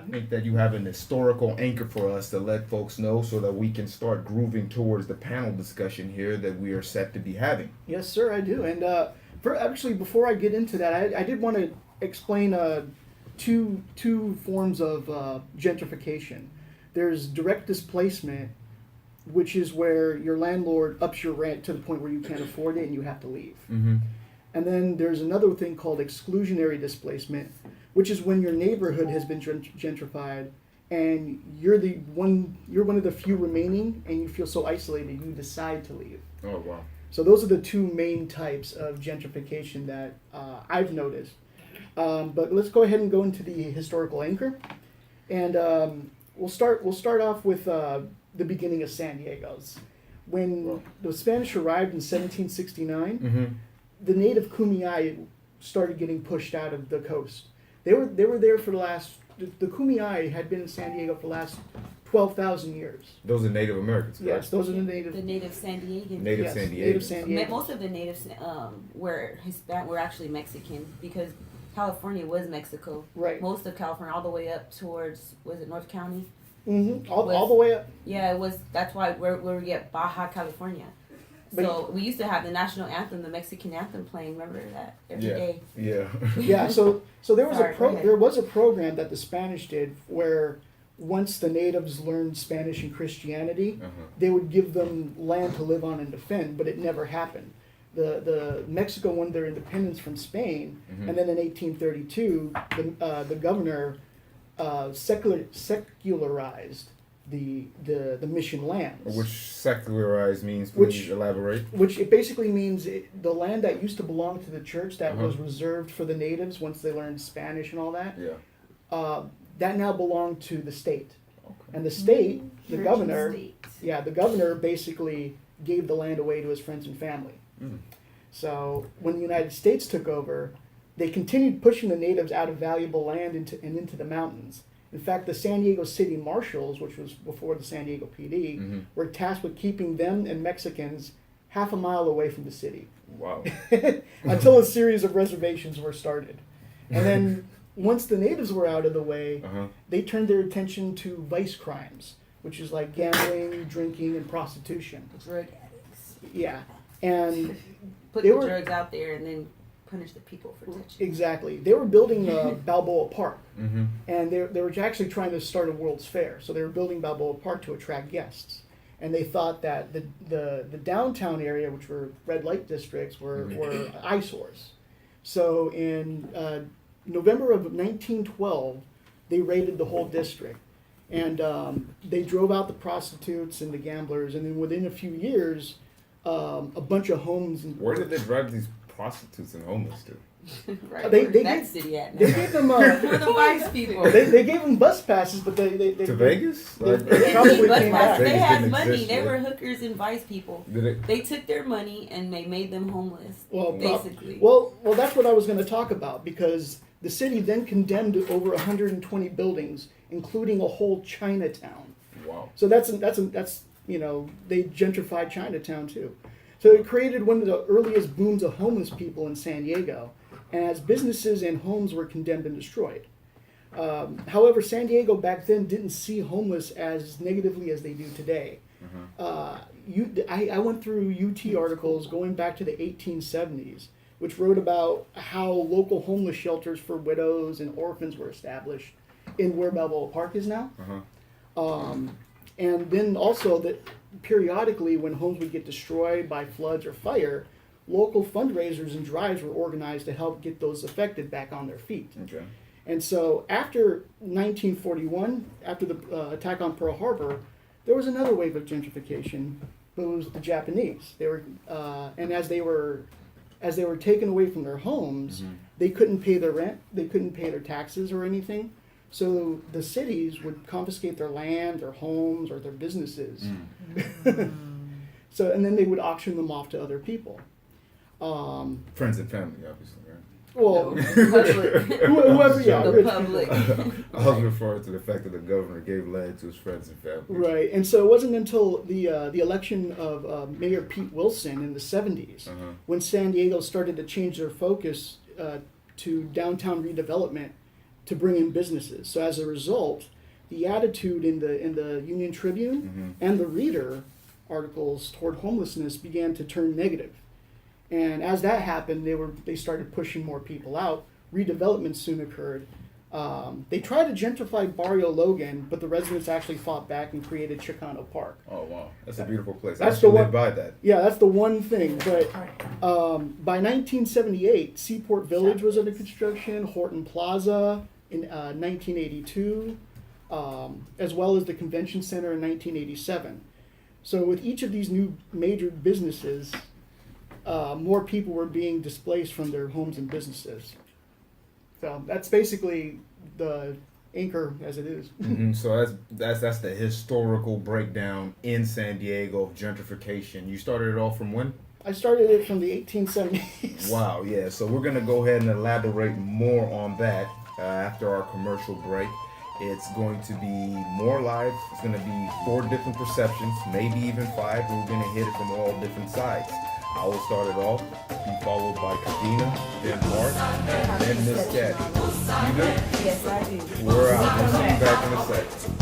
I think that you have an historical anchor for us to let folks know so that we can start grooving towards the panel discussion here that we are set to be having. Yes, sir, I do. And actually, before I get into that, I did want to explain two forms of gentrification. There's direct displacement, which is where your landlord ups your rent to the point where you can't afford it and you have to leave. Mm-hmm. And then there's another thing called exclusionary displacement, which is when your neighborhood has been gentrified and you're one of the few remaining and you feel so isolated you decide to leave. Oh, wow. So those are the two main types of gentrification that I've noticed. But let's go ahead and go into the historical anchor, and we'll start off with the beginning of San Diego's. When the Spanish arrived in 1769, Mm-hmm. the native Kumeyaay started getting pushed out of the coast. They were there for the Kumeyaay had been in San Diego for the last 12,000 years. Those are Native Americans, correct? Yes, those are the native. The native San Diegans. Native Yes, San Diego. native San Diego. Most of the natives were actually Mexican because California was Mexico. Right. Most of California, all the way up towards, was it North County? Mm-hmm. All the way up. Yeah, it was. That's why where we get Baja California. So we used to have the national anthem, the Mexican anthem, playing. Remember that every day. Yeah. Yeah. So there was Sorry, go ahead. there was a program that the Spanish did where once the natives learned Spanish and Christianity, they would give them land to live on and defend, but it never happened. The Mexico won their independence from Spain, and then in 1832, the governor secularized the mission lands. Which secularized means, please elaborate. Which it basically means the land that used to belong to the church that was reserved for the natives once they learned Spanish and all that. Yeah. That now belonged to the state. Okay. And the state, the Church governor, and state. the governor basically gave the land away to his friends and family. Mm. So when the United States took over, they continued pushing the natives out of valuable land into the mountains. In fact, the San Diego City Marshals, which was before the San Diego PD, were tasked with keeping them and Mexicans half a mile away from the city. Wow. Until a series of reservations were started. And then once the natives were out of the way, they turned their attention to vice crimes, which is like gambling, drinking, and prostitution. Drug addicts. Yeah. And Put they the were drugs out there and then punish the people for touching. exactly. They were building Balboa Park, Mm-hmm. and they were actually trying to start a World's Fair. So they were building Balboa Park to attract guests, and they thought that the downtown area, which were red light districts, were eyesores. So in November of 1912, they raided the whole district, and they drove out the prostitutes and the gamblers, and then within a few years, a bunch of homes. Where did they drive these prostitutes and homeless to? Right. They Where's that gave- city at now? They gave them Where the vice people. they gave them bus passes, but they To Vegas? they- Like, they probably Bus came passes. back. They Vegas had didn't money. exist They yet. were hookers and vice people. did it? They took their money and they made them homeless. Well, basically. Well, that's what I was going to talk about, because the city then condemned over 120 buildings, including a whole Chinatown. Wow. So that's they gentrified Chinatown too. So it created one of the earliest booms of homeless people in San Diego, as businesses and homes were condemned and destroyed. However, San Diego back then didn't see homeless as negatively as they do today. I went through UT articles going back to the 1870s, which wrote about how local homeless shelters for widows and orphans were established in where Balboa Park is now. And then also that periodically when homes would get destroyed by floods or fire, local fundraisers and drives were organized to help get those affected back on their feet. Okay. And so after 1941, after the attack on Pearl Harbor, there was another wave of gentrification, but it was the Japanese. They were, and as they were taken away from their homes, they couldn't pay their rent, they couldn't pay their taxes or anything. So the cities would confiscate their land, their homes, or their businesses. So, and then they would auction them off to other people. Friends and family, obviously, right? Well, whoever, yeah. The rich public. people. I was referring to the fact that the governor gave land to his friends and family. Right, and so it wasn't until the election of Mayor Pete Wilson in the 70s when San Diego started to change their focus to downtown redevelopment to bring in businesses. So as a result, the attitude in the Union Tribune and the Reader articles toward homelessness began to turn negative. And as that happened, they started pushing more people out. Redevelopment soon occurred. They tried to gentrify Barrio Logan, but the residents actually fought back and created Chicano Park. Oh wow, that's a beautiful place. That's I the should one- live by that. Yeah, that's the one thing. But by 1978, Seaport Village was under construction, Horton Plaza in 1982, as well as the Convention Center in 1987. So with each of these new major businesses, more people were being displaced from their homes and businesses. So that's basically the anchor as it is. So that's the historical breakdown in San Diego of gentrification. You started it off from when? I started it from the 1870s. Wow, yeah. So we're gonna go ahead and elaborate more on that after our commercial break. It's going to be more live. It's going to be 4 different perceptions, maybe even 5. We're going to hit it from all different sides. I will start it off, be followed by Kadena, then Mark, and then Miss Cat. You good? Yes, I do. We're out. We'll see you back in a sec.